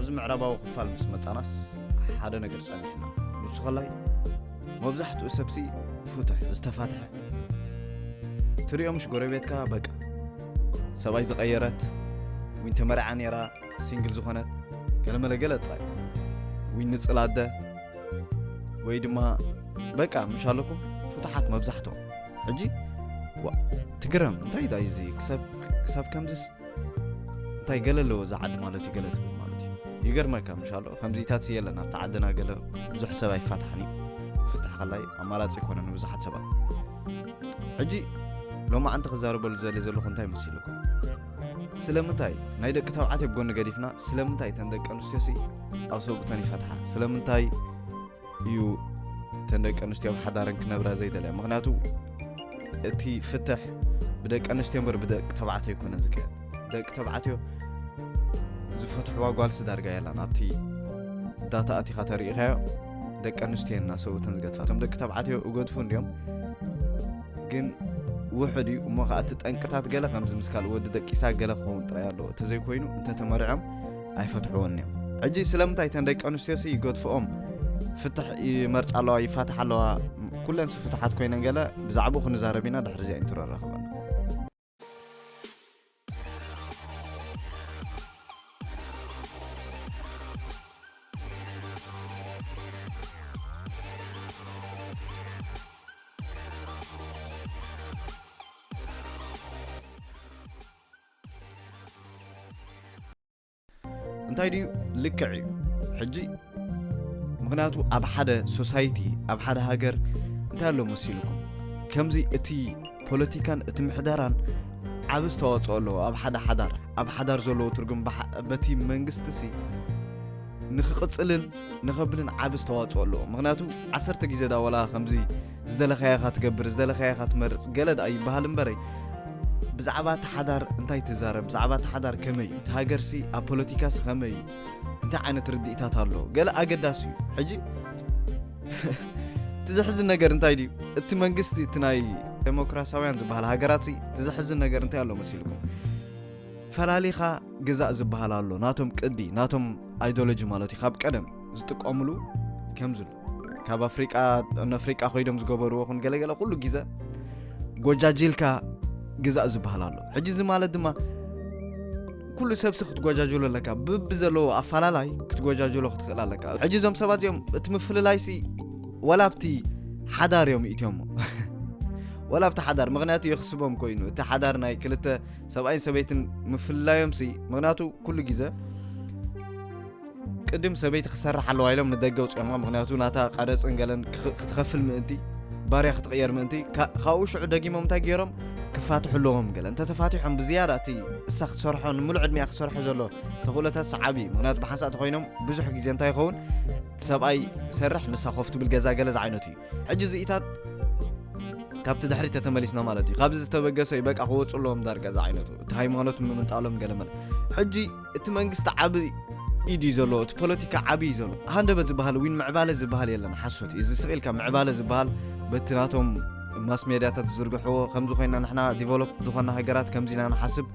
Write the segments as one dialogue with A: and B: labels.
A: نابز معرباو خفال مس مصاناس حدا ነገር ጸኒሕና ንሱ خላይ መብዛሕትኡ ሰብሲ ፍቱሕ ዝተፋትሐ ትሪኦምሽ ጎረቤትካ በቃ ሰባይ ዝቀየረት ወይን ተመርዓ ነራ ሲንግል ዝኾነት ገለመለገለ ጥራይ ወይን ንጽላደ ወይ ድማ በቃ ምሻለኩም ፍቱሓት መብዛሕትኦም ሕጂ ትግረም እንታይ ዳይዚ ክሰብ ከምዝስ እንታይ ገለለው ዝዓድ ማለት ይገለት ማለት ይገርመካ ምሻሎ ከምዚታት የለና ተዓደና ገለ ብዙሕ ሰብ አይፋታሕኒ ፍታሕ خላይ አማራጭ ይኮነን ብዙሓት ሰባት ሕጂ ሎማ አንተ ክዛረበሉ ዘለኹ እንታይ መስይልኩም ስለምንታይ ናይ ደቂ ተባዕትዮ ብጎኒ ገዲፍና ስለምንታይ ተንደቀ አንስትዮሲ ኣብ ሰብኡተን ይፈትሓ ስለምንታይ እዩ ተንደቀ አንስትዮ ብሓዳርን ክነብራ ዘይደለያ ምክንያቱ እቲ ፍትሕ ብደቂ አንስትዮ በር ብደቂ ተባዕትዮ ይኮነን ዝከየድ ደቂ ተባዕትዮ ዝፈትሕዋ ጓልሲ ዳርጋ የላ ናብቲ ዳታ ኣቲኻ ተሪኢኻዮ ደቂ አንስትዮና ሰብኡተን ዝገድፋ እቶም ደቂ ተባዕትዮ እገድፉ እንዲኦም ግን ውሕድ እዩ እሞ ከዓ እቲ ጠንቅታት ገለ ከምዚ ምስካል ወዲ ደቂሳ ገለ ክኸውን ጥራይ ኣለዎ ተዘይኮይኑ እንተተመሪዖም ኣይፈትሕዎን እዮም ሕጂ ስለምንታይ ተን ደቂ ኣንስትዮሲ ይገድፍኦም ፍትሕ ይመርፃ ኣለዋ ይፋትሕ ኣለዋ ኩለንሲ ፍትሓት ኮይነን ገለ ብዛዕባኡ ክንዛረብ ኢና ድሕሪ እዚኣ እንትረኸበና እንታይ ድዩ ልክዕ እዩ ሕጂ ምክንያቱ ኣብ ሓደ ሶሳይቲ ኣብ ሓደ ሃገር እንታይ ኣሎ መሲልኩም ከምዚ እቲ ፖለቲካን እቲ ምሕዳራን ዓብ ዝተዋፅኦ ኣለዎ ኣብ ሓዳር ዘለዎ ትርጉም በቲ መንግስትሲ ንኽቕፅልን ንኸብልን ዓብ ዝተዋፅኦ ኣለዎ ምክንያቱ 10 ግዜ ዳወላ ከምዚ ዝደለኸያኻ ትገብር ዝደለኸያኻ ትመርፅ ገለድ ኣይበሃል እምበረይ ብዛዕባ ተሓዳር እንታይ ትዛረብ ብዛዕባ ተሓዳር ከመይ ተሃገርሲ ኣብ ፖለቲካስ ከመይ እንታይ ዓይነት ርድኢታት ኣሎ ገለ ኣገዳሲ እዩ ሕጂ ትዝሕዝን ነገር እንታይ ድዩ እቲ መንግስቲ እቲ ናይ ዴሞክራሲያውያን ዝበሃል ሃገራሲ ትዝሕዝን ነገር እንታይ ኣሎ መሲልኩም ፈላሊኻ ግዛእ ዝበሃል ኣሎ ናቶም ቅዲ ናቶም አይዲዮሎጂ ማለት እዩ ካብ ቀደም ዝጥቀምሉ ከምዝሎ ካብ ኣፍሪቃ ኮይዶም ዝገበርዎ ኩን ገለገለ ኩሉ ግዜ ጎጃጅልካ ግዛእ ዝበሃል ኣሎ ሕጂ እዚ ማለት ድማ ኩሉ ሰብሲ ክትጎጃጀሎ ኣለካ ብብዘለዎ ኣፈላላይ ክትጎጃጀሎ ክትኽእል ኣለካ ሕጂ እዞም ሰባት እዚኦም እቲ ምፍልላይሲ ወላብቲ ሓዳር እዮም ኢትዮሞ ወላብቲ ሓዳር ምክንያቱ ይኽስቦም ኮይኑ እቲ ሓዳር ናይ ክልተ ሰብኣይን ሰበይትን ምፍልላዮምሲ ምክንያቱ ኩሉ ግዜ ቅድም ሰበይቲ ክሰርሕ ኣለዋ ኢሎም ንደገ ውፅኦማ ምክንያቱ ናታ ቀረፅን ገለን ክትኸፍል ምእንቲ ባርያ ክትቕየር ምእንቲ ካብኡ ሽዑ ደጊሞም እንታይ ገይሮም ክፋትሕለዎም ገለ እንተ ተፋቲሖም ብዝያዳ እቲ እሳ ክትሰርሖ ንሙሉእ ዕድሚያ ክሰርሖ ዘሎ ተኽእሎታት ሰዓቢ ምክንያቱ ብሓንሳእቲ ኮይኖም ብዙሕ ግዜ እንታይ ይኸውን ሰብኣይ ሰርሕ ንሳ ኮፍ ትብል ገዛ ገለ ዝዓይነት እዩ ሕጂ ዝኢታት ካብቲ ድሕሪ ተተመሊስና ማለት እዩ ካብዚ ዝተበገሰ በቃ ክወፅለዎም ዳርጋ ዝዓይነቱ እቲ ሃይማኖት ምምንጣሎም ገለ መለ ሕጂ እቲ መንግስቲ ዓብ ኢድ እዩ ዘሎ እቲ ፖለቲካ ዓብ እዩ ዘሎ ሃንደበት ዝበሃል ወይን ምዕባለ ዝበሃል የለን ሓሶት እዚ ስቕኢልካ ምዕባለ ዝበሃል በቲ ናቶም ማስ ሜድያታት ዝርግሕዎ ከምዚ ኮይና ንሕና ዲቨሎፕ ዝኾና ሃገራት ከምዚና ንሓስብ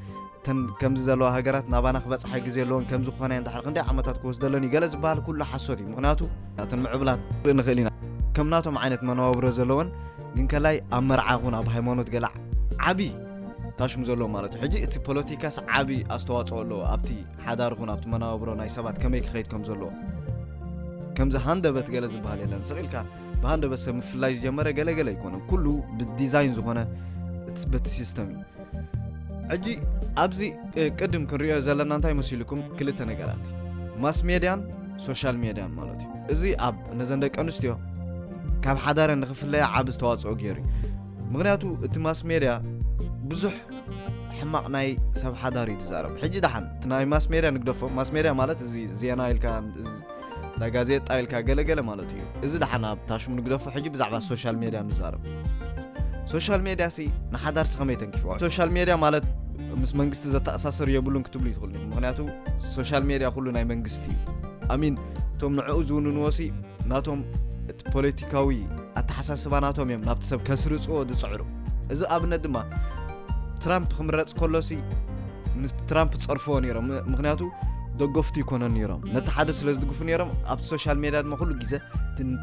A: ተን ከምዚ ዘለዋ ሃገራት ናባና ክበፅሓ ግዜ ኣለዎን ከምዚ ዝኾነ እንድሕር ክንደይ ዓመታት ክወስደለኒ ገለ ዝበሃል ኩሉ ሓሶት እዩ ምክንያቱ ናተን ምዕብላት ንኽእል ኢና ከም ናቶም ዓይነት መነባብሮ ዘለዎን ግን ከላይ ኣብ መርዓ ኹን ኣብ ሃይማኖት ገለ ዓቢ ታሽሙ ዘለዎ ማለት እዩ ሕጂ እቲ ፖለቲካስ ዓቢ ኣስተዋፅኦ ኣለዎ ኣብቲ ሓዳር ኹን ኣብቲ መነባብሮ ናይ ሰባት ከመይ ክኸይድ ከም ዘለዎ ከምዚ ሃንደበት ገለ ዝበሃል የለን ስቕኢልካ በሃንደበት ሰብ ምፍላይ ዝጀመረ ገለገለ ይኮነ ኩሉ ብዲዛይን ዝኾነ በቲ ሲስተም እዩ ሕጂ ኣብዚ ቅድም ክንሪኦ ዘለና እንታይ መሲልኩም ክልተ ነገራት ማስ ሜድያን ሶሻል ሜድያን ማለት እዩ እዚ ኣብ ነዘን ደቂ ኣንስትዮ ካብ ሓዳረን ንኽፍለያ ዓብ ዝተዋፅኦ ገይሩ ምክንያቱ እቲ ማስ ሜድያ ብዙሕ ሕማቕ ናይ ሰብ ሓዳር እዩ ትዛረብ ሕጂ ደሓን እቲ ናይ ማስ ሜድያ ንግደፎ ማስ ሜድያ ማለት እዚ ዜና ኢልካ ዳ ጋዜጣ ኢልካ ገለገለ ማለት እዩ እዚ ደሓን ኣብ ታሽሙ ንግደፎ ሕጂ ብዛዕባ ሶሻል ሜድያ ንዛረብ ሶሻል ሜድያ ሲ ንሓዳርሲ ከመይ ተንኪፍዎ ሶሻል ሜድያ ማለት ምስ መንግስቲ ዘተኣሳሰር የብሉን ክትብሉ ይትኽእሉ ምክንያቱ ሶሻል ሜድያ ኩሉ ናይ መንግስቲ እዩ ኣሚን እቶም ንዕኡ ዝውንንዎሲ ናቶም እቲ ፖለቲካዊ ኣተሓሳስባ ናቶም እዮም ናብቲ ሰብ ከስርፅዎ ዝፅዕሩ እዚ ኣብነት ድማ ትራምፕ ክምረፅ ከሎሲ ትራምፕ ፀርፍዎ ነይሮም ምክንያቱ ደገፍቲ ይኮነን ነይሮም ነቲ ሓደ ስለ ዝድግፉ ነይሮም ኣብ ሶሻል ሚድያ ድማ ኩሉ ግዜ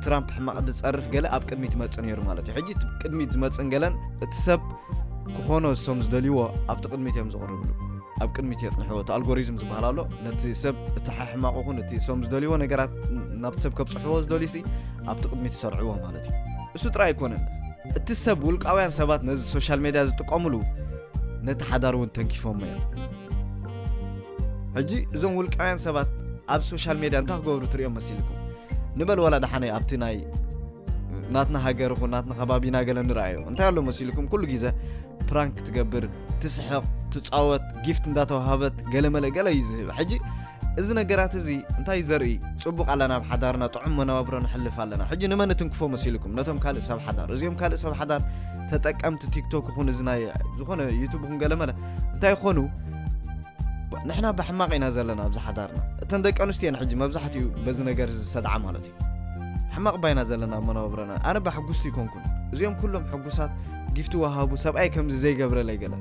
A: ትራምፕ ሕማቕ ዝፀርፍ ገለ ኣብ ቅድሚት ይመጽእ ነይሩ ማለት እዩ ሕጂ ቅድሚት ዝመጽእን ገለን እቲ ሰብ ክኾኖ ሶም ዝደልይዎ ኣብቲ ቅድሚት እዮም ዝቐርብሉ ኣብ ቅድሚት የጽንሕዎ እቲ ኣልጎሪዝም ዝበሃል ኣሎ ነቲ ሰብ እቲ ሕማቕ ይኹን እቲ ሶም ዝደልይዎ ነገራት ናብቲ ሰብ ከብጽሕዎ ዝደልዩሲ ኣብቲ ቅድሚት ይሰርዕዎ ማለት እዩ እሱ ጥራይ ኣይኮነን እቲ ሰብ ውልቃውያን ሰባት ነዚ ሶሻል ሚድያ ዝጥቀሙሉ ነቲ ሓዳር እውን ተንኪፎም እዮም ሕጂ እዞም ውልቃውያን ሰባት ኣብ ሶሻል ሚድያ እንታይ ክገብሩ ትሪኦም መሲልኩም ንበል ወላ ደሓነ ኣብቲ ናይ ናትና ሃገር ይኹን ናትና ከባቢና ገለ ንርአዮ እንታይ ኣሎ መሲልኩም ኩሉ ግዜ ፕራንክ ትገብር ትስሕቕ ትፃወት ጊፍት እንዳተዋሃበት ገለ መለ ገለ ይዝህብ ሕጂ እዚ ነገራት እዚ እንታይ ዘርኢ ጽቡቕ ኣለና ኣብ ሓዳርና ጥዑም መነባብሮ ንሕልፍ ኣለና ሕጂ ንመን ትንክፎ መሲልኩም ነቶም ካልእ ሰብ ሓዳር እዚኦም ካልእ ሰብ ሓዳር ተጠቀምቲ ቲክቶክ ይኹን እዚ ናይ ዝኾነ ዩቱብ ይኹን ገለ መለ እንታይ ይኾኑ ንሕና ብሕማቕ ኢና ዘለና ኣብዚ ሓዳርና እተን ደቂ ኣንስትዮን ሕጂ መብዛሕትኡ በዚ ነገር ዝሰድዓ ማለት እዩ ሕማቕ ባይና ዘለና መነባብሮና ኣነ ብሕጉስቲ ይኮንኩን እዚኦም ኩሎም ሕጉሳት ጊፍቲ ወሃቡ ሰብኣይ ከምዚ ዘይገብረለይ ገለ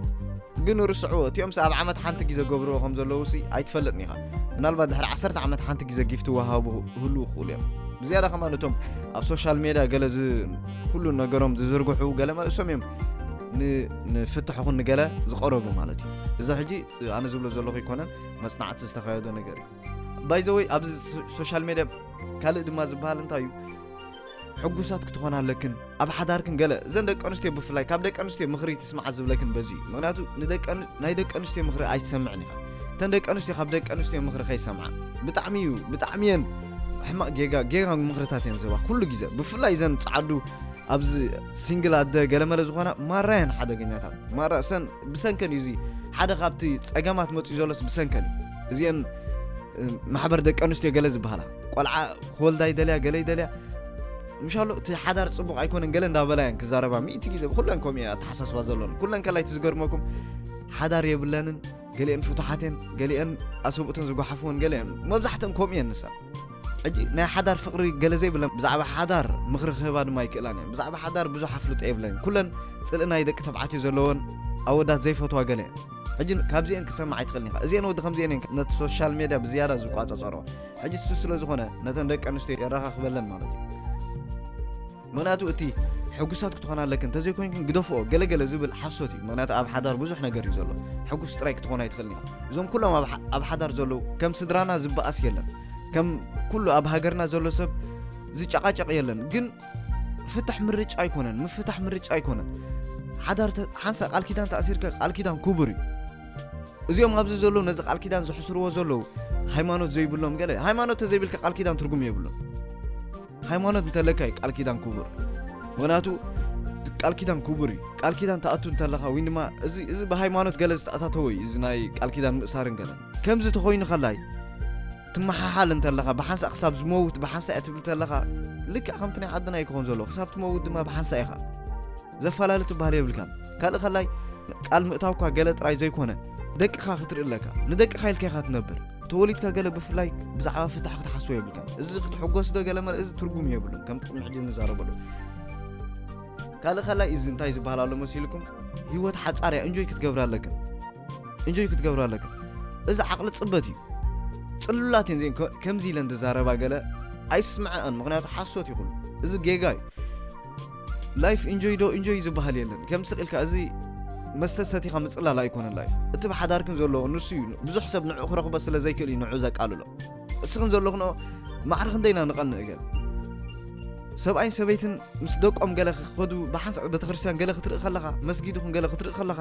A: ግን ርስዕዎ እቲኦም ኣብ ዓመት ሓንቲ ግዜ ገብርዎ ከም ዘለዉ ሲ ኣይትፈልጥኒ ኢኻ ምናልባት ድሕሪ 10 ዓመት ሓንቲ ግዜ ጊፍቲ ወሃቡ ህሉ ይኽእሉ እዮም ብዝያዳ ከማ ነቶም ኣብ ሶሻል ሚድያ ገለ ኩሉ ነገሮም ዝዝርግሑ ገለ እሶም እዮም ንፍትሕ ይኹን ንገለ ዝቐረቡ ማለት እዩ እዚ ሕጂ ኣነ ዝብሎ ዘለኹ ይኮነን መጽናዕቲ ዝተኻየዶ ነገር እዩ ባይ ዘ ወይ ኣብዚ ሶሻል ሚድያ ካልእ ድማ ዝበሃል እንታይ እዩ ሕጉሳት ክትኾን ኣለክን ኣብ ሓዳርክን ገለ እዘን ደቂ ኣንስትዮ ብፍላይ ካብ ደቂ ኣንስትዮ ምኽሪ ትስማዕ ዝብለክን በዚ እዩ ምክንያቱ ናይ ደቂ ኣንስትዮ ምኽሪ ኣይትሰምዕን ኢኻ እተን ደቂ ኣንስትዮ ካብ ደቂ ኣንስትዮ ምኽሪ ከይሰምዓ ብጣዕሚ እየን ሕማቕ ጌጋ ምኽርታት እየን ዝህባ ኩሉ ግዜ ብፍላይ እዘን ፃዓዱ ኣብዚ ሲንግል ኣደ ገለ መለ ዝኾና ማራየን ሓደገኛታት ማራሰን ብሰንከን እዩ እዚ ሓደ ካብቲ ፀገማት መፅኡ ዘሎስ ብሰንከን እዩ እዚአን ማሕበር ደቂ ኣንስትዮ ገለ ዝበሃላ ቆልዓ ክወልዳ ይደልያ ገለ ይደልያ ምሻሎ እቲ ሓዳር ጽቡቕ ኣይኮነን ገለ እንዳበላየን ክዛረባ 100 ግዜ ኩለን ከምኡ እያ ተሓሳስባ ዘሎን ኩለን ከላይ ትዝገርመኩም ሓዳር የብለንን ገሊአን ፍቱሓትን ገሊአን ኣሰብኡተን ዝጓሓፍዎን ገሊአን መብዛሕተን ከምኡ እየን ንሳ ሕጂ ናይ ሓዳር ፍቕሪ ገለ ዘይብለን ብዛዕባ ሓዳር ምኽሪ ክህባ ድማ ይክእላን እየን ብዛዕባ ሓዳር ብዙሕ ኣፍልጦ የብለን ኩለን ጽልእ ናይ ደቂ ተባዕትዮ ዘለዎን ኣወዳት ዘይፈትዋ ገለ እየን ሕጂ ካብዚአን ክሰማዕ ኣይትኽእልኒ ኢኻ እዚአን ወዲ ከምዚአን እየን ነቲ ሶሻል ሚድያ ብዝያዳ ዝቋፃፀርዎ ሕጂ እሱ ስለ ዝኾነ ነተን ደቂ ኣንስትዮ የረኻኽበለን ማለት እዩ ምክንያቱ እቲ ሕጉሳት ክትኾን ኣለክን እንተዘይኮንክን ግደፍኦ ገለገለ ዝብል ሓሶት እዩ ምክንያቱ ኣብ ሓዳር ብዙሕ ነገር እዩ ዘሎ ሕጉስ ጥራይ ክትኾን ኣይትኽእልኒ ኢኻ እዞም ኩሎም ኣብ ሓዳር ዘለዉ ከም ስድራና ዝበኣስ የለን ከም ኩሉ ኣብ ሃገርና ዘሎ ሰብ ዝጨቃጨቕ የለን ግን ፍታሕ ምርጫ ኣይኮነን ምፍታሕ ምርጫ ኣይኮነን ሓዳር ሓንሳ ቃል ኪዳን ተኣሲርካ ቃል ኪዳን ክቡር እዩ እዚኦም ኣብዚ ዘለዉ ነዚ ቃል ኪዳን ዝሕስርዎ ዘለዉ ሃይማኖት ዘይብሎም ገለ ሃይማኖት ተዘይብልካ ቃል ኪዳን ትርጉም የብሎም ሃይማኖት እንተለካይ ቃል ኪዳን ክቡር ምክንያቱ ቃል ኪዳን ክቡር እዩ ቃል ኪዳን ተኣቱ እንተለኻ ወይ ድማ እዚ ብሃይማኖት ገለ ዝተኣታተወ እዩ እዚ ናይ ቃል ኪዳን ምእሳርን ገለ ከምዚ ተኾይኑ ከላይ ትመሓሓል እንተለኻ ብሓንሳ ክሳብ ዝመውት ብሓንሳ እያ ትብል እንተለኻ ልክዕ ከምቲ ናይ ዓድና ይክኾን ዘሎ ክሳብ ትመውት ድማ ብሓንሳ ኢኻ ዘፈላለ ትበሃል የብልካን ካልእ ከላይ ቃል ምእታውካ ገለ ጥራይ ዘይኮነ ደቅኻ ክትርኢ ኣለካ ንደቅኻ ኢልካ ኢኻ ትነብር ተወሊድካ ገለ ብፍላይ ብዛዕባ ፍታሕ ክትሓስቦ የብልካ እዚ ክትሕጎስ ዶ ገለ እዚ ትርጉም የብሉን ከም ጥቅሚ ሕጂ ንዛረበሉ ካልእ ከላይ እዚ እንታይ ዝበሃል ኣሎ መሲልኩም ህይወት ሓፃርያ እንጆይ ክትገብር ኣለክን እዚ ዓቕሊ ፅበት እዩ ጽሉላት እየን ከምዚ ኢለን ትዛረባ ገለ ኣይስምዐን ምክንያቱ ሓሶት ይኹሉ እዚ ጌጋ እዩ ላይፍ እንጆይ ዝበሃል የለን ከም ስቕኢልካ እዚ መስተሰቲኻ ምፅላል ኣይኮነን ላይፍ እቲ ብሓዳርክን ዘለዎ ንሱ እዩ ብዙሕ ሰብ ንዕኡ ክረኽቦ ስለ ዘይክእል እዩ ንዕኡ ዘቃልሎ እስኽን ዘለኹኖ ማዕርኽ እንደይና ንቐንእ ገለ ሰብኣይን ሰበይትን ምስ ደቆም ገለ ክኸዱ ብሓንሳ ቤተክርስትያን ገለ ክትርኢ ከለኻ መስጊድ ይኹን ገለ ክትርኢ ከለኻ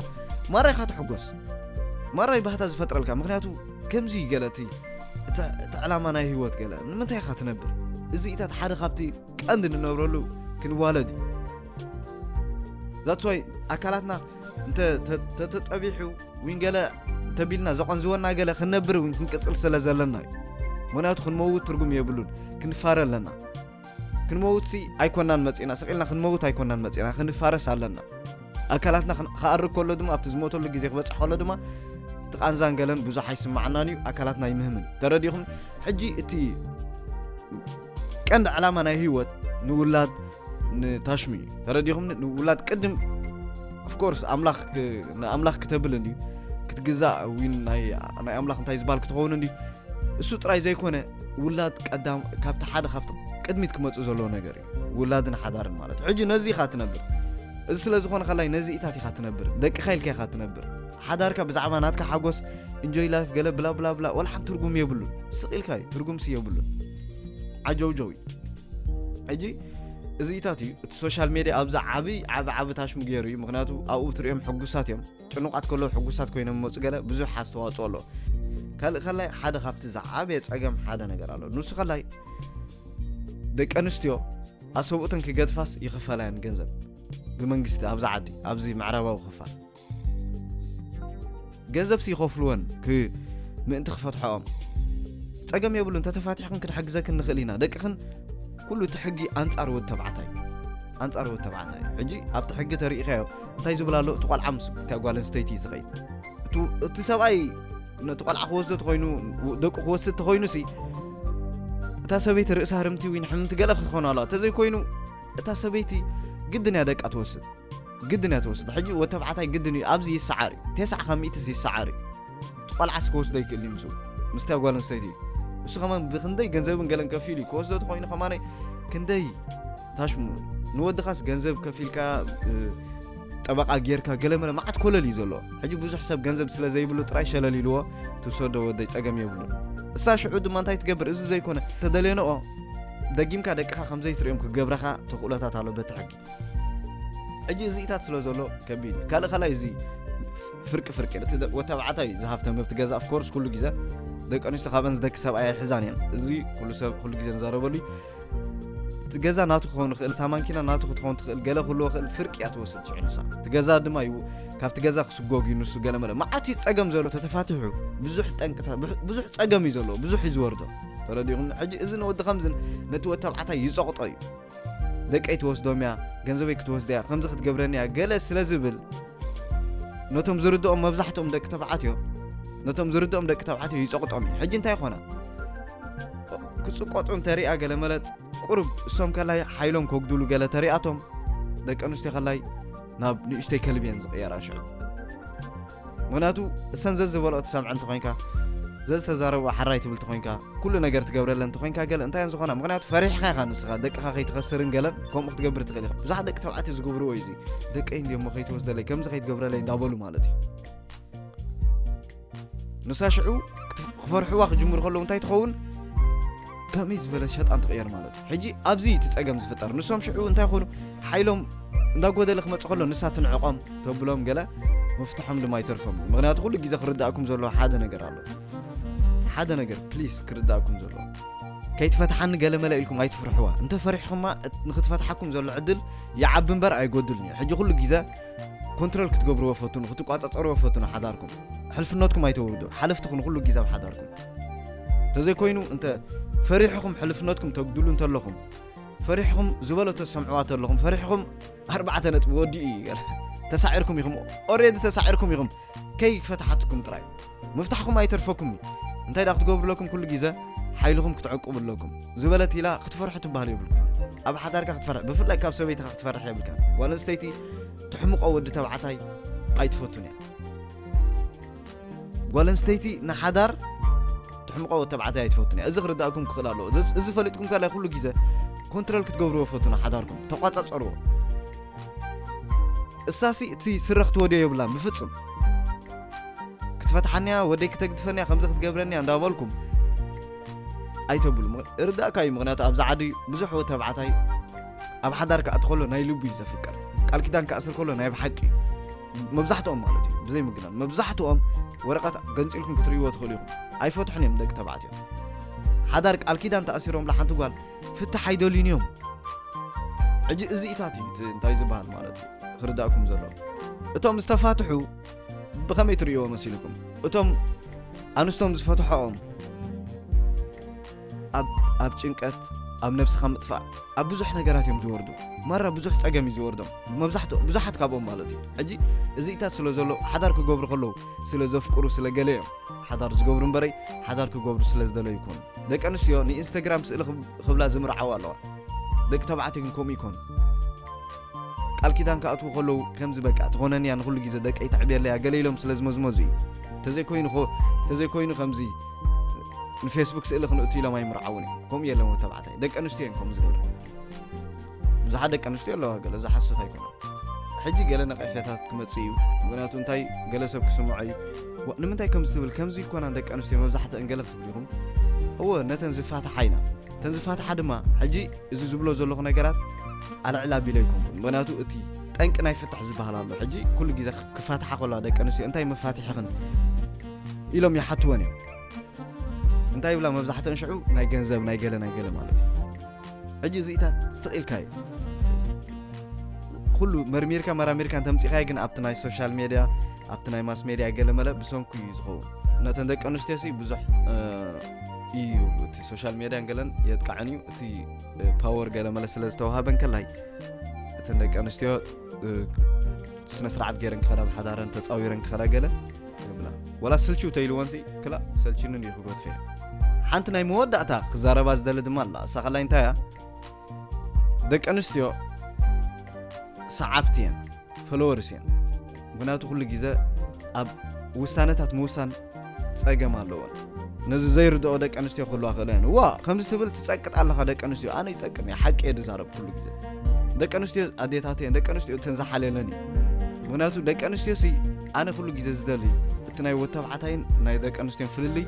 A: ማራይኻ ትሕጎስ ማራይ ባህታ ዝፈጥረልካ ምክንያቱ ከምዚ ገለቲ እቲ ዕላማ ናይ ህይወት ገለ ንምንታይ ኢኻ ትነብር እዚ ኢታት ሓደ ካብቲ ቀንዲ ንነብረሉ ክንዋለድ እዩ ዛትስ ዋይ ኣካላትና ተጠቢሑ ወይን ገለ ተቢልና ዘቆንዝወና ገለ ክንነብር ወይን ክንቅፅል ስለ ዘለና እዩ ምክንያቱ ክንመውት ትርጉም የብሉን ክንፋረ ኣለና ክንመውት ሲ ኣይኮናን መፂና ስቂልና ክንመውት ኣይኮናን መፂና ክንፋረስ ኣለና ኣካላትና ክኣርግ ከሎ ድማ ኣብቲ ዝሞተሉ ግዜ ክበፅሕ ከሎ ድማ ትቃንዛን ገለን ብዙሕ ኣይስማዕናን እዩ ኣካላትና ይምህምን ተረዲኹም ሕጂ እቲ ቀንዲ ዕላማ ናይ ህይወት ንውላድ ንታሽሚ እዩ ተረዲኹም ንውላድ ቅድም ኦፍኮርስ ኣምላኽ ክተብል እንዲ ክትግዛእ ወይ ናይ ኣምላኽ እንታይ ዝበሃል ክትኸውን እንዲ እሱ ጥራይ ዘይኮነ ውላድ ቀዳም ካብቲ ሓደ ካብቲ ቅድሚት ክመጽእ ዘሎ ነገር እዩ ውላድን ሓዳርን ማለት ሕጂ ነዚ ኢኻ ትነብር እዚ ስለ ዝኾነ ኸላይ ነዚ ኢታት ኢኻ ትነብር ደቂ ኸይልካ ኢኻ ትነብር ሓዳርካ ብዛዕባ ናትካ ሓጎስ ኢንጆይ ላይፍ ገለ ብላ ብላ ብላ ወላ ሓንቲ ትርጉም የብሉን ስቕኢልካ እዩ ትርጉምሲ የብሉን ዓጀውጀው እዩ ሕጂ እዚ ኢታት እዩ እቲ ሶሻል ሚድያ ኣብዛ ዓብ ታሽሙ ገይሩ እዩ ምክንያቱ ኣብኡ ትሪኦም ሕጉሳት እዮም ጭኑቃት ከለዉ ሕጉሳት ኮይኖም መፁ ገለ ብዙሕ ኣስተዋፅኦ ኣሎ ካልእ ኸላይ ሓደ ካብቲ ዝዓበየ ፀገም ሓደ ነገር ኣሎ ንሱ ኸላይ ደቂ ኣንስትዮ ኣሰብኡትን ክገድፋስ ይኽፈላየን ገንዘብ ብመንግስቲ ኣብዛ ዓዲ ኣብዚ ምዕራባዊ ክፋል ገንዘብሲ ይኸፍልወን ምእንቲ ክፈትሖኦም ፀገም የብሉን ተተፋቲሕክን ክንሕግዘክን ንኽእል ኢና ደቅኽን ኩሉ እቲ ሕጊ ኣንጻር ወዲ ተባዕታይ ሕጂ ኣብቲ ሕጊ ተሪኢኻዮ እንታይ ዝብል ኣሎ እቲ ቆልዓ ምስ እታ ጓል ኣንስተይቲ ዝኸይድ እቲ ሰብኣይ ነቲ ቆልዓ ክወስዶ ተኾይኑ ደቁ ክወስድ ተኾይኑሲ እታ ሰበይቲ ርእሳ ህርምቲ ወይ ንሕምንቲ ገለ ክኾኑ ኣለዋ ተዘይኮይኑ እታ ሰበይቲ ግድን እያ ደቃ ትወስድ ሕጂ ወዲ ተባዕታይ ግድን እዩ ኣብዚ ይሰዓር እዩ 900 ይሰዓር እዩ እቲ ቆልዓስ ክወስዶ ይክእል እዩ ምስ እታ ጓል ኣንስተይቲ እሱ ኸማን ብክንደይ ገንዘብን ገለን ከፊሉ ክወስዶ ተኾይኑ ኸማነይ ክንደይ ታሽሙ ንወድኻስ ገንዘብ ከፊልካ ጠበቃ ጌርካ ገለ መለ ማዓት ኮለል እዩ ዘሎ ሕጂ ብዙሕ ሰብ ገንዘብ ስለ ዘይብሉ ጥራይ ሸለል ኢልዎ ትወስዶ ወደይ ፀገም የብሉ እሳ ሽዑ ድማ እንታይ ትገብር እዚ ዘይኮነ ተደልየኖኦ ደጊምካ ደቅኻ ከምዘይ ትሪኦም ክገብረኻ ተኽእሎታት ኣሎ በቲ ሕጊ ሕጂ እዚ ኢታት ስለ ዘሎ ከቢድ ካልእ ኸላይ እዚ ፍርቂ እቲ ወተባዕታይ ዝሃፍተ መብቲ ገዛ ኣፍኮርስ ኩሉ ግዜ ደቂ ኣንስትዮ ካብአን ዝደቂ ሰብኣይ ሒዛን እየን እዚ ኩሉ ሰብ ኩሉ ግዜ ንዛረበሉ እቲ ገዛ ናቱ ክኸውን ክእል እታ ማንኪና ናቱ ክትኸውን ትኽእል ገለ ኩሉ ክእል ፍርቂ እያ ትወስድ ሽዑንሳ እቲ ገዛ ድማ እዩ ካብቲ ገዛ ክስጎግ እዩ ንሱ ገለ መለ ማዓት እዩ ፀገም ዘሎ ተተፋቲሑ ብዙሕ ጠንቅታ ብዙሕ ፀገም እዩ ዘሎ ብዙሕ እዩ ዝወርዶ ተረዲኹም ሕጂ እዚ ንወዲ ከምዝን ነቲ ወዲ ተባዕታይ ይፀቕጦ እዩ ደቀይ ትወስዶም እያ ገንዘበይ ክትወስድ እያ ከምዚ ክትገብረኒ እያ ገለ ስለ ዝብል ነቶም ዝርድኦም መብዛሕትኦም ደቂ ተባዕትዮ ይፀቕጦም እዩ ሕጂ እንታይ ይኾና ክፅቆጡን ተሪኣ ገለ መለት ቁርብ እሶም ከላይ ሓይሎም ከጉድሉ ገለ ተሪኣቶም ደቂ ኣንስትዮ ከላይ ናብ ንእሽተይ ከልብየን ዝቕየራ ሽዑ ምክንያቱ እሰን ዘዝበልኦ ትሰምዐ እንተኾይንካ ዘዝተዛረብኦ ሓራይ ትብል ተኾይንካ ኩሉ ነገር ትገብረለን ተኾይንካ ገለ እንታይን ዝኾና ምክንያቱ ፈሪሕኻ ኢኻ ንስኻ ደቅኻ ከይትኸስርን ገለን ከምኡ ክትገብር ትኽእል ኢኻ ብዙሕ ደቂ ተባዕትዮ ዝገብርዎ እዩ ደቀይ እንዲሞ ከይትወስደለይ ከምዚ ከይትገብረለይ እንዳበሉ ማለት እዩ ንሳ ሽዑ ክፈርሕዋ ክጅምሩ ከለዉ እንታይ ትኸውን ከመይ ዝበለት ሸጣን ትቕየር ማለት እዩ ሕጂ ኣብዚ ትፀገም ዝፍጠር ንሶም ሽዑ እንታይ ኮኑ ሓይሎም እንዳጎደለ ክመፅእ ከሎ ንሳ ትንዕቆም ተብሎም ገለ መፍትሖም ድማ ይተርፎም ምክንያቱ ኩሉ ግዜ ክርዳእኩም ዘሎ ሓደ ነገር ፕሊዝ ክርዳእኩም ዘሎ ከይትፈትሓኒ ገለ መለ ኢልኩም ኣይትፍርሕዋ እንተፈሪሕኩማ ንክትፈትሓኩም ዘሎ ዕድል ይዓቢ እምበር ኣይጎድልን እዩ ሕጂ ኩሉ ግዜ ኮንትሮል ክትገብርዎ ፈቱኑ ክትቋፃፀርዎ ፈቱኑ ሓዳርኩም ሕልፍነትኩም ኣይተውርዱ ሓለፍትኹም ኩሉ ግዜ ብሓዳርኩም ተዘይኮይኑ እንተ ፈሪሕኩም ሕልፍነትኩም ተጉድሉ እንተለኹም ፈሪሕኩም ዝበሎ ተሰምዕዋ እንተለኹም ፈሪሕኩም 4 ነጥቢ ወዲኡ እዩ ተሳዒርኩም ኢኹም ኦሬዲ ተሳዒርኩም ኢኹም ከይፈትሓትኩም ጥራይ መፍታሕኩም ኣይተርፈኩም እንታይ ዳ ክትገብሩለኩም ኩሉ ግዜ ሓይልኩም ክትዕቁብለኩም ዝበለት ኢላ ክትፈርሑ ትባህሉ ይብልኩም ኣብ ሓዳርካ ክትፈርሕ ብፍላይ ካብ ሰበይትካ ክትፈርሕ የብልካ ጓል ኣንስተይቲ ትሕምቆ ወዲ ተባዕታይ ኣይትፈቱን እያ ጓል ኣንስተይቲ ንሓዳር ትሕምቆ ወዲ ተባዕታይ ኣይትፈቱን እያ እዚ ክርዳእኩም ክኽእል ኣለዎ እዚ ፈሊጥኩም ከላይ ኩሉ ግዜ ኮንትሮል ክትገብርዎ ፈቱና ሓዳርኩም ተቋፃፀርዎ እሳሲ እቲ ስረኽ ትወድዮ የብላን ብፍጹም ክትፈትሓንያ ወደይ ክተግድፈንያ ከምዚ ክትገብረንያ እንዳበልኩም ኣይተብሉ እርዳእካ እዩ ምክንያቱ ኣብዛ ዓዲ ብዙሕ ወዲ ተባዕታይ ኣብ ሓዳርካ እትኸሎ ናይ ልቡ እዩ ዘፍቀር ቃል ኪዳን ክኣስር ከሎ ናይ ብሓቂ መብዛሕትኦም ማለት እዩ ብዘይ ምግናን መብዛሕትኦም ወረቐት ገንፂልኩም ክትርእይዎ ትኽእሉ ኢኹም ኣይፈትሑን እዮም ደቂ ተባዕትዮ ሓዳር ቃል ኪዳን ተኣሲሮም ለሓንቲ ጓል ፍታሕ ኣይደልዩን እዮም ሕጂ እዚ ኢታት እዩ እንታይ ዝበሃል ማለት እዩ ክርዳእኩም ዘሎ እቶም ዝተፋትሑ ብኸመይ ትርእይዎ መሲልኩም እቶም ኣንስቶም ዝፈትሖኦም ኣብ ጭንቀት ኣብ ነብስኻ ምጥፋእ ኣብ ብዙሕ ነገራት እዮም ዝወርዱ መራ ብዙሕ ፀገም እዩ ዝወርዶም ብዙሓት ካብኦም ማለት እዩ ሕጂ እዚ ኢታት ስለ ዘሎ ሓዳር ክገብሩ ከለዉ ስለ ዘፍቅሩ ስለ ገለ እዮም ሓዳር ዝገብሩ እምበረይ ሓዳር ክገብሩ ስለ ዝደለዩ ይኮኑ ደቂ ኣንስትዮ ንኢንስታግራም ስእሊ ክብላ ዝምርዓው ኣለዋ ደቂ ተባዕትዮ ግን ከምኡ ይኮኑ ቃል ኪዳን ክኣትዉ ከለዉ ከምዚ በቃ ትኾነንያ ንኩሉ ግዜ ደቀይ ተዕብየለያ ገለ ኢሎም ስለ ዝመዝመዙ እዩ ተዘይኮይኑ ከምዚ الفيسبوك سئل خنقتي لما يمرعوني كم يلمو تبعتي دك أنستين كم زغير إذا حدك أنستين لو قال إذا حسوا تايكون حجي قال لنا قفيتات كمتصيو بناتون تاي جلسوا بكسمعي ونمتى كم زتبل كم زي يكون عندك أنستين ما بزحت انقلبت بليهم هو نتنزفات حينا تنزفات حد ما حجي إذا زبلوا زلوا نجارات على علاب ليكم بناتو أتي تانك أنا يفتح زبالة الله حجي كل جزء كفاتح قلا دك أنستين أنتي مفاتيح خن إلهم يحطوني أنتي بلا ما بزحت نشعو ناي جنزب ناي جل مالتي حجي زيتات سئل كاي كله مرميركا مراميركا تمتي خايجن أبتناي سوشيال ميديا أبتناي ماس ميديا قال ملا بسون كويس هو نتندك أنستيسي بزح إيو تي سوشيال ميديا قالن يتقعني تي باور قال ملا سلستوها بنكلاي نتندك أنستيو سنسرعت غيرن خرا بحضارن تصاويرن خرا قال ولا سلشو تيلوانسي كلا سلشنن يخوت فيه حنتناي مودعتا خزاربا زدل دمالا ساخلا انتايا دك أنستيو صعبتين فلورسين بناتو كل جزء أب وسانتات موسان تصاقم اللون نزي زير دو دك أنستيو خلوها خلين وا خمس تبل تساقط على دك أنستيو أنا يتساقم حق إيد زارب كل جزء دك أنستيو أديتاتين دك أنستيو تنزح عليني بناتو دك أنستيو سي أنا كل جزء زدلي تناي وتبعتين ناي دك أنستيو فللي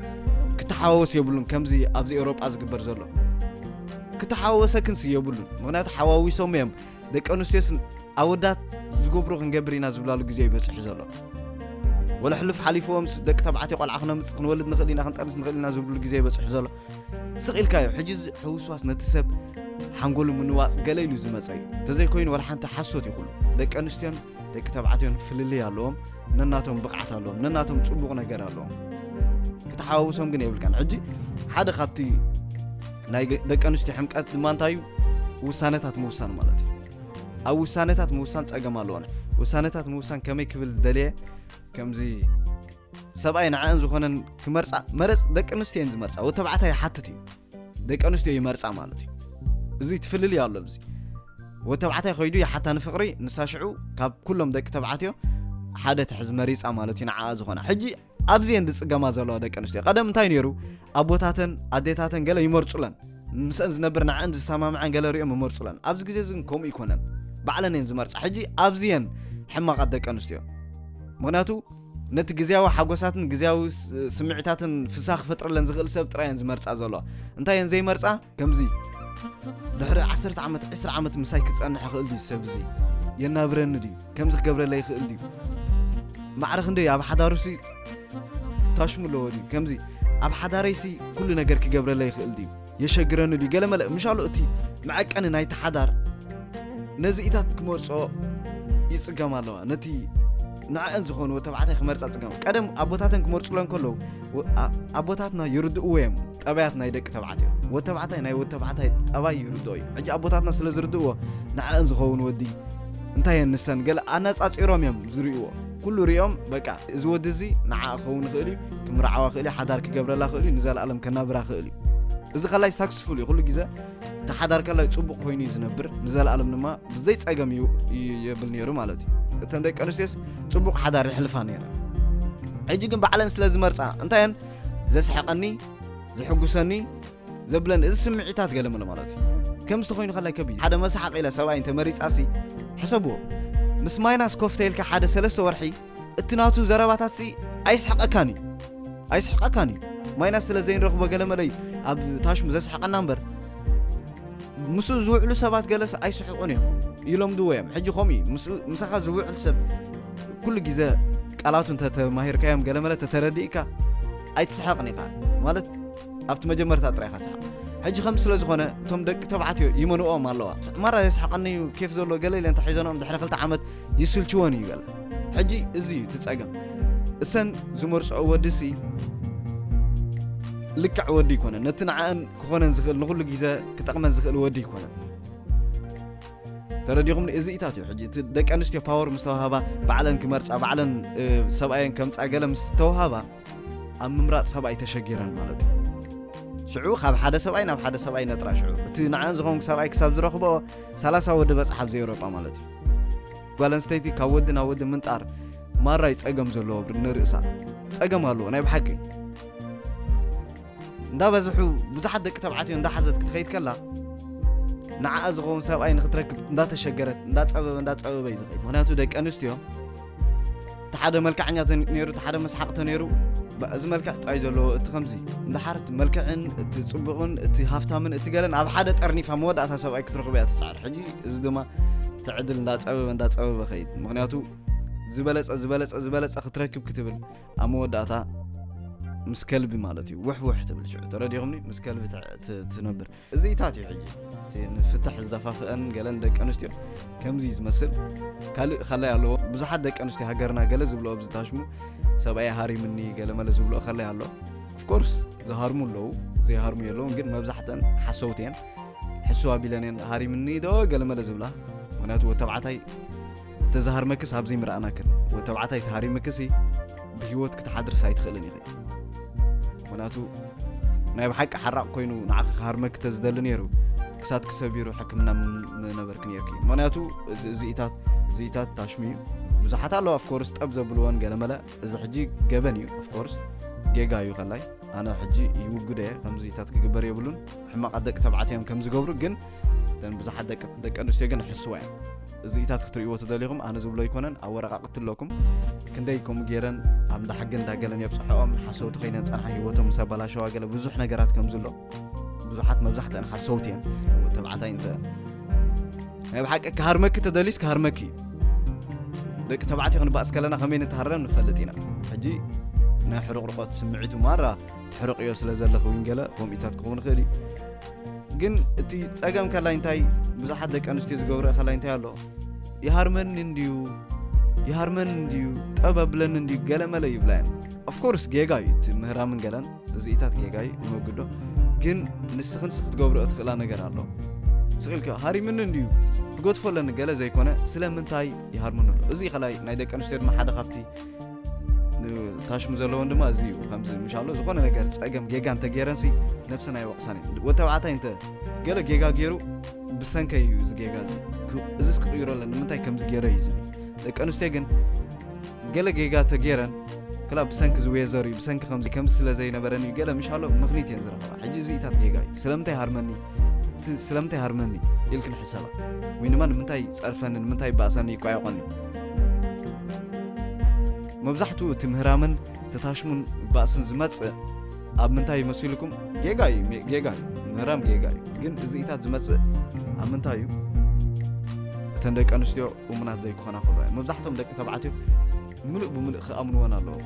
A: كتحاوس يبلون كمزي أبزي أوروبا أزقبر زلو كتحاوسا كنسي يبلون بناتو حواوي سوميم دك أنستيو أودات زقبرو خنجبرينا زبلالو جزء يبصح زلو ولا حلف حليفهم دك تبعتي قال عخنا مسخن ولد نخلينا خنطرس نخلينا زبلو جزء يبصح زلو سقيل كايو حجز حوسواس نتسب حنقول منواس قليلو زمصاي تزي كوين ولا حنت حسوت يقولوا دك أنستيون دك تبعتيون فللي علوم نناتهم بقعت علوم نناتهم صبوق نجار علوم كتحاوسهم جن يقول كان حجي حدا خطي ناي دك أنستي حمقات مانتايو وسانتات موسان مالتي أو وسانتات موسان تأجم علونا وسانتات موسان كم يكبل دليل كم زي سبعين عن زخنا كمرس مرس دك أنستي ينز مرس أو تبعتها حتتي دك أنستي يمرس مالتي زي تفللي على بزي وتبعتها خيدو حتى نفقري نساشعو كاب كلهم دك تبعتيو حدا تحز مريص مالتي نعا زخنا حجي أبزي يندس جما زلوا دك أنستي قدم تاينيرو أبوتاتن أديتاتن قال يمرسلن مسأن زنبرنا عند السماع عن قال ريم يمرسلن أبز جزء كوم يكونن بعلن زمرس حجي أبزين حما قدك أنستيو مغناتو نت جزياو حقوساتن جزياو سمعتاتن فساخ فترة لنزغل سب تراين زمرس أزلا أنت زي مرسا كم زي دحر 10 عامت 10 عامت مسايك تصنع خل دي سب زي ينابرن دي كم زخ قبر لي خل دي معرخ ندي أب حدارسي تاشملو دي كم زي أب حداريسي كل نجار كقبر لي خل دي يشجرن دي قال ملا مش على أتي معك أنا نايت حدار نزيتات كمرسو يسقم الله نتي نعن زخون وتبعتها خمرت أتقام قدم أبوتاتن كمرسو لان كله أبوتاتنا يردوا ويم أبياتنا يدك تبعتها وتبعتها ناي وتبعتها أبا يردوي حج أبوتاتنا سلز يردوا نعن زخون ودي انتهي النسان قال أنا أتشيرهم يم زريوا كل ريوم بقى زودزي نع خون خالي كمرعوا خالي حدارك قبر الله خالي نزال ألم كنابرا خالي إذا خلاي ساكسفول يقول جزء تحضر كلا يصبق كويني زنبر نزال ألم نما بزيت أجمع يبلنيرو مالتي تندك أنستيس صبق حدار يحلفانيرا أجي جنب على لازم أرجع أنتين زي سحقني زي حجوسني زبلن إذا سمعتات قال من مالتي كم استخوين خلاي كبير حدا مسحق إلى سواء أنت مريض أسي حسبوه مس مايناس كوفتيل كحدا سلسة ورحي التناتو زرباتات سي أيسحق أكاني مايناس لزين رغبة قال ملي أب تاش مزاس حق النمبر مسو زوع له سبات جلس أيسحقونهم يلوم دوام حجي خمي مسخ زوع السب كل جزاء قالات أنت ماهر كيام قال ملا تترديك أي تسحقني قال مالت أفت مجمر تطريقة صح حجي خمس لزخونة توم دك تبعتي يمنو ما الله مرة يسحقني كيف زولو قال لي أنت حيزانهم دحر خلت عمت يسلشوني قال حجي إزي تتساقم السن زمرس أودسي لك عودي كونه نتنعان كونه نزخل نقول جزاء كتقمن نزخل ودي كونه ترى ديهم إزيتاتي حجي دك أنستي باور مستوهبة بعلن كمرس بعلن سبعين كم تعجل مستوهبة أم مرات سبعي تشجيران مالتي شعو خاب حدا سبعين أو حدا سبعين ترى شعو تنعان زخون سبعي كسب زرقبه ثلاثة ود بس حب زي أوروبا مالتي بالانس تيتي كودنا ود منطار مرة يتأجم زلوا برنرئسا تأجم هالو أنا بحكي ندا بزحو بزحت دك تبعتي ندا حزت كتخيد كلا نعا زغون سبعي نختركب ندا تشجرت ندا تصبب يزغي مهناتو دك أنستيو تحدى ملكع عنيا نيرو تحدى مسحق تنيرو بأز ملكع تعيزلو تخمزي ندحرت ملكعن تصبغن تهافتامن تقالن عب حدا تقرني فمود أتا سبعي كترخبيات السعر حجي إزدما تعدل ندا تصبب خيد مهناتو زبلس أختركب كتبل أمود أتا مس كلبي مالتي وح تبل شو ترى ديغمني مس كلبي تنبر زي تاتي حجي نفتح زدفاف أن قالن دك أنستيو كم زيز مثل خلي الله بزحد دك أنستي هجرنا قال زبلو بزتاشمو سبعي هاري مني قال ما لزبلو خلي الله of course زهارمو لو زي هارمو يلو نقد ما بزحتن حسوتين حسوا بيلانين هاري مني دو قال ما لزبلا وناتو وتبعتي تزهر مكس هبزي مرأنا كن وتبعتي تهاري مكسي بهيوت كتحضر سايت خلني غي وناتو نايب حق حرق كوينو نعق هارمك تزدل نيرو كسات كسبيرو حكمنا منبرك نيركي معناتو زيتات تاشمي بزحت الله اوف كورس طب زبلوان قال ملا اذا حجي جبنيو اوف كورس جيغايو خلاي انا حجي يوغده كم زيتات كغبر يبلون حماق دك تبعتيهم كم زغبرو جن دن بزحت دك انستي جن حسوا زيتات كتريو تدليهم انا زبلو يكونن اورقا قتلكم كنديكم غيرن عمد حقن داغلن يبصحهم حسوت خينن صنح هيوتهم مسبلاشوا قال بزح نغرات كم زلو بزحات مبزحت أنا حسوتين وتبعتين أنت يعني بحق كهرمك تدليس كهرمكي دك تبعتي خن بأس كلنا خمين تهرن نفلتينا حجي نحرق رقات سمعته مرة تحرق يوصل زل خوين جلا قوم إتات قوم خيري جن تي تأجم كلا إنتاي بزحت دك أنستيز جورا خلا إنتاي الله يهرمن نديو تقبلن نديو جلا ملا يبلان of course جيجاي مهرامن جلان زيتات جيجاي موجودة جن نسخن سخت جبر أدخل أنا جرالو سخيلك هاري من نديو قد فلان جلا زي كونه سلام من تاي يهرمن له زي خلاي نايدك أنشتر ما حدا خفتي تاش مزلون دم زي وخمسة مش الله زخون نجار تأجم جيجا أنت جيرانسي نفسنا يوقساني وتوعته أنت جلا جيجا جيرو بسان كيوز جيجا زي إزاي كيرو لأن من تاي كم زجيرة يجي لك أنشتيجن جلا جيجا تجيران كلا بسانك زويزاري بسانك خمسة كم سلا زي نبرني قال مش حلو مغنيتي ينزل حجي زي تات جيجاي سلامتي هرمني يلكن حسابه وينما منتاي صرفن منتاي باساني قايقني مبزحتو تمهرامن تتاشمون باسن زمص اب منتاي مسيلكم جيجاي مهرام جيجاي ግን زيتات زمص اب منتايو تندق انستيو ومنات زي كخنا خبا مبزحتهم دق تبعتو ملء خامنونا الله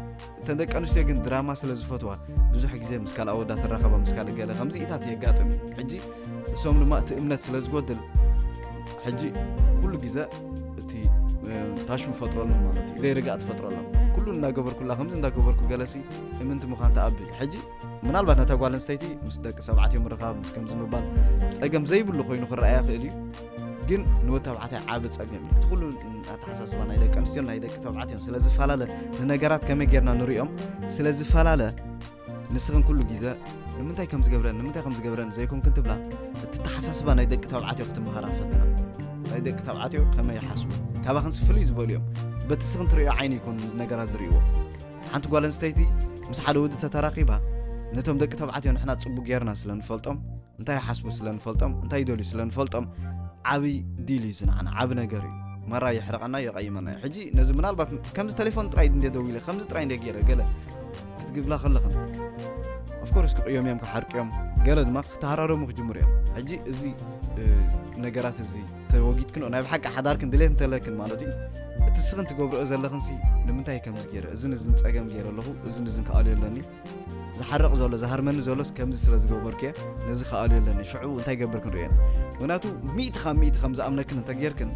A: تندق انستي ግን دراما ስለዝፈትዋ ብዙሕ ግዜ መስካል ኣወዳ ተራኸባ መስካል ገለ ከምዚ ኢታት የጋጥም ሕጂ እሶም ድማ እቲ እምነት ስለዝጎድል ሕጂ ኩሉ ግዜ እቲ ታሽሙ ፈጥሮሎም ማለት እዩ ዘይርጋእ ተፈጥሮሎም ኩሉ እናገበርኩ ላ ከምዚ እንዳገበርኩ ገለሲ እምንቲ ምዃን ተኣቢ ሕጂ ምናልባት ነታ ጓል ኣንስተይቲ ምስ ደቂ ሰብዓትዮ ምርኻብ ምስ ከምዚ ምባል ፀገም ዘይብሉ ኮይኑ ክረኣያ ክእል እዩ ግን ንወተባዕታይ ዓብ ፀገም እዩ ትኩሉ ኣተሓሳስባ ናይ ደቂ ኣንስትዮ ናይ ደቂ ተባዕትዮ ስለዝፈላለ ንነገራት ከመይ ጌርና ንሪኦም ስለዝፈላለ ንስኽን ኩሉ ግዜ ንምንታይ ከም ዝገብረን ዘይኮንክን ትብላ እቲ ተሓሳስባ ናይ ደቂ ተባዕትዮ ክትምሃራ ፈትና ናይ ደቂ ተባዕትዮ ከመይ ይሓስቡ ካባኽን ፍልይ ዝበሉ እዮም በቲ ስኽን ትሪኦ ዓይኒ ይኮን ነገራት ዝርእይዎ ሓንቲ ጓል ኣንስተይቲ ምስ ሓደ ወዲ ተተራኺባ ነቶም ደቂ ተባዕትዮ ንሕና ፅቡቅ ጌርና ስለንፈልጦም እንታይ ይሓስቡ ስለንፈልጦም እንታይ ይደልዩ ስለንፈልጦም عبي ديلي زنعنا عب نجاري مرة يحرقنا يقيمنا حجي نزل من الباب كم تليفون ترايد ندي دويله خمس ترايد دقيقة قال تجيب لا خلقنا of course يوم كحرق يوم قال ما اختاروا مخجمر يوم حجي زي نجارات زي توجيت كنا أنا بحق حدار كن دليل أنت لكن مالتي تسخن تجوبر أزل لخنسي لما تهي كم زجيرة زن تأجم جيرة له زن كألي لاني زحرق زولا زهر من زولس كم زسلا زجوبر كه نزخ ألي لاني شعو أنت يجبر كن ريان وناتو 100 خمسة أمنكن أنت جيركن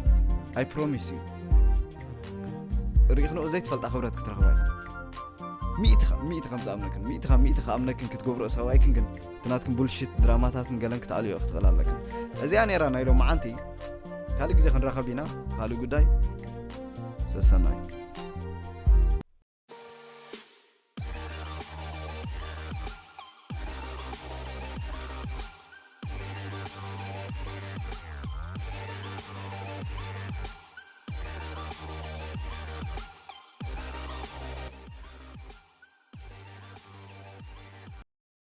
A: I promise you ريخنا أزاي تفلت أخبرات كتر خبرات 100 خمسة أمنكن 100 أمنكن كتجوبر أسوايكن كن تناتكن بولشيت دراماتات مقالن كتعليو أختغلال لكن أزياني رانا يلو معانتي خالي جزي خن رخبينا خالي قداي سسناي